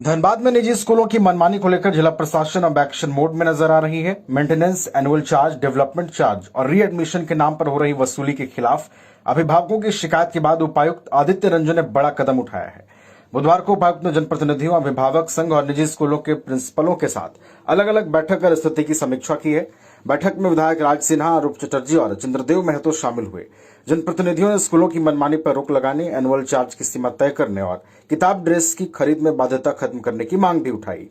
धनबाद में निजी स्कूलों की मनमानी को लेकर जिला प्रशासन अब एक्शन मोड में नजर आ रही है। Maintenance, annual charge, development charge और री एडमिशन के नाम पर हो रही वसूली के खिलाफ अभिभावकों की शिकायत के बाद उपायुक्त आदित्य रंजन ने बड़ा कदम उठाया है। बुधवार को उपायुक्त ने जनप्रतिनिधियों, अभिभावक संघ और निजी स्कूलों के प्रिंसिपलों के साथ अलग अलग बैठक कर स्थिति की समीक्षा की है। बैठक में विधायक राज सिन्हा, अरूप चटर्जी और चंद्रदेव महतो शामिल हुए। जनप्रतिनिधियों ने स्कूलों की मनमानी पर रोक लगाने, एनुअल चार्ज की सीमा तय करने और किताब ड्रेस की खरीद में बाध्यता खत्म करने की मांग भी उठाई।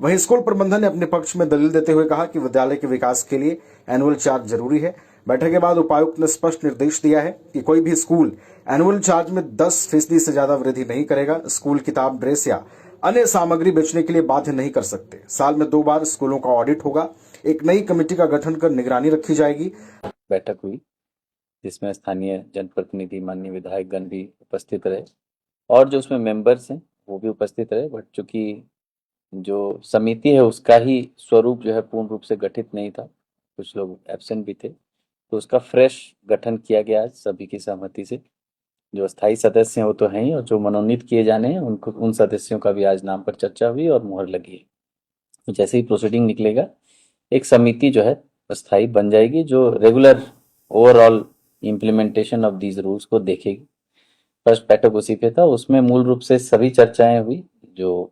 वहीं स्कूल प्रबंधन ने अपने पक्ष में दलील देते हुए कहा कि विद्यालय के विकास के लिए एनुअल चार्ज जरूरी है। बैठक के बाद उपायुक्त ने स्पष्ट निर्देश दिया है कि कोई भी स्कूल एनुअल चार्ज में 10% से ज्यादा वृद्धि नहीं करेगा। स्कूल किताब, ड्रेस या अन्य सामग्री बेचने के लिए बाध्य नहीं कर सकते। साल में 2 बार स्कूलों का ऑडिट होगा। एक नई कमेटी का गठन कर निगरानी रखी जाएगी। बैठक हुई जिसमें स्थानीय जनप्रतिनिधि, माननीय विधायकगण भी उपस्थित रहे और जो उसमें मेंबर्स हैं वो भी उपस्थित रहे। बट चूंकि जो समिति है उसका ही स्वरूप जो है पूर्ण रूप से गठित नहीं था, कुछ लोग एब्सेंट भी थे, तो उसका फ्रेश गठन किया गया आज सभी की सहमति से। जो अस्थायी सदस्य हैं वो तो हैं ही, और जो मनोनीत किए जाने हैं उनको, उन सदस्यों का भी आज नाम पर चर्चा हुई और मुहर लगी है। तो जैसे ही प्रोसीडिंग निकलेगा एक समिति जो है अस्थायी बन जाएगी जो regular overall implementation of these rules को देखेगी। फर्स्ट बैठक उसी पे था, उसमें मूल रूप से सभी चर्चाएं हुई। जो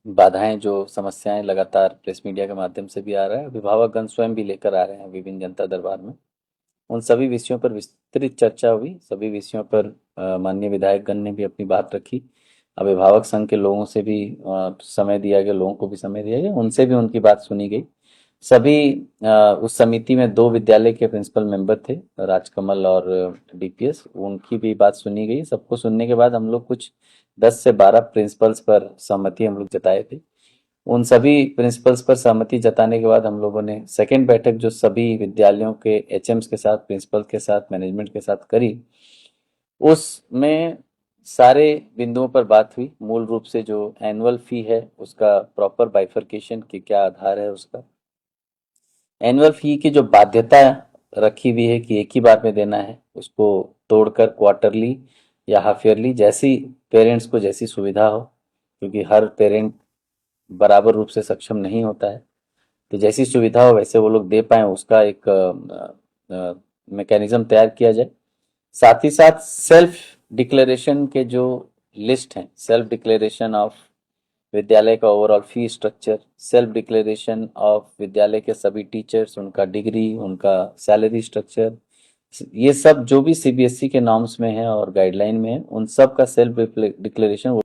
बाधाएं, जो समस्याएं लगातार प्रेस मीडिया के माध्यम से भी आ रहा है, अभिभावकगण स्वयं भी लेकर आ रहे हैं विभिन्न जनता दरबार में, उन सभी विषयों पर विस्तृत चर्चा हुई। सभी विषयों पर माननीय विधायकगण ने भी अपनी बात रखी। अभिभावक संघ के लोगों से भी समय दिया गया, लोगों को भी समय दिया गया, उनसे भी उनकी बात सुनी गई। सभी उस समिति में 2 विद्यालय के प्रिंसिपल मेंबर थे, राजकमल और डीपीएस, उनकी भी बात सुनी गई। सबको सुनने के बाद हम लोग कुछ 10 से 12 प्रिंसिपल्स पर सहमति हम लोग जताए थे। उन सभी प्रिंसिपल्स पर सहमति जताने के बाद हम लोगों ने सेकेंड बैठक जो सभी विद्यालयों के एचएम्स के साथ, प्रिंसिपल के साथ, मैनेजमेंट के साथ करी, उसमें सारे बिंदुओं पर बात हुई। मूल रूप से जो एनुअल फी है उसका प्रॉपर बाइफर्केशन की क्या आधार है, उसका एनुअल फी की जो बाध्यता रखी हुई है कि एक ही बार में देना है, उसको तोड़कर क्वार्टरली या हाफ ईयरली, जैसी पेरेंट्स को जैसी सुविधा हो, क्योंकि हर पेरेंट बराबर रूप से सक्षम नहीं होता है, तो जैसी सुविधा हो वैसे वो लोग दे पाए, उसका एक मैकेनिज्म तैयार किया जाए। साथ ही साथ सेल्फ डिक्लेरेशन के जो लिस्ट हैं, सेल्फ डिक्लेरेशन ऑफ विद्यालय का overall fee structure, self declaration of विद्यालय के सभी टीचर्स, उनका डिग्री, उनका सैलरी स्ट्रक्चर, ये सब जो भी सीबीएसई के नॉर्म्स में है और गाइडलाइन में है, उन सब का सेल्फ डिक्लेरेशन